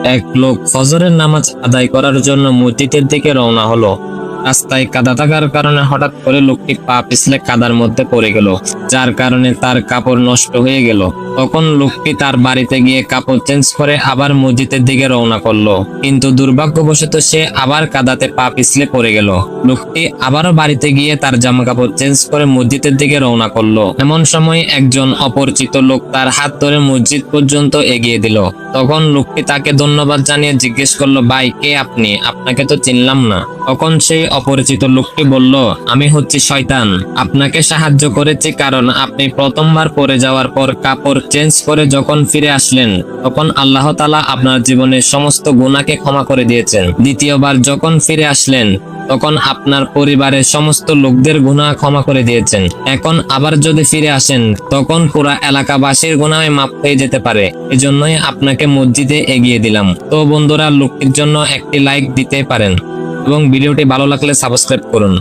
এক লোক ফজরের নামাজ আদায় করার জন্য মসজিদের দিকে রওনা হলো। রাস্তায় কাদা থাকার কারণে হঠাৎ করে লোকটি পা পিছলে কাদার মধ্যে পড়ে গেল, যার কারণে তার কাপড় নষ্ট হয়ে গেল। তখন লোকটি তার বাড়িতে গিয়ে কাপড় চেঞ্জ করে আবার মসজিদের দিকে রওনা করলো, কিন্তু দুর্ভাগ্যবশত সে আবার কাদাতে পা পিছলে পড়ে গেল। লোকটি আবারও বাড়িতে গিয়ে তার জামা কাপড় চেঞ্জ করে মসজিদের দিকে রওনা করলো। এমন সময় একজন অপরিচিত লোক তার হাত ধরে মসজিদ পর্যন্ত এগিয়ে দিল। তখন লোকটি তাকে ধন্যবাদ জানিয়ে জিজ্ঞেস করলো, ভাই কে আপনি? আপনাকে তো চিনলাম না। তখন সেই অপরিচিত লোকটি বলল, আমি হচ্ছি শয়তান। আপনাকে সাহায্য করেছি কারণ আপনি প্রথমবার পড়ে যাওয়ার পর কাপড় চেঞ্জ করে যখন ফিরে আসলেন, তখন আল্লাহ তাআলা আপনার জীবনের সমস্ত গুনাহকে ক্ষমা করে দিয়েছেন। দ্বিতীয়বার যখন ফিরে আসলেন, তখন আপনার পরিবারের সমস্ত লোকদের গুনাহ ক্ষমা করে দিয়েছেন। এখন আবার যদি ফিরে আসেন, তখন পুরা এলাকাবাসীর গুনাহ মাফ হয়ে যেতে পারে। এজন্যই আপনাকে মসজিদে এগিয়ে দিলাম। তো বন্ধুরা, লোকটির জন্য একটি লাইক দিতে পারেন এবং ভিডিওটি ভালো লাগলে সাবস্ক্রাইব করুন।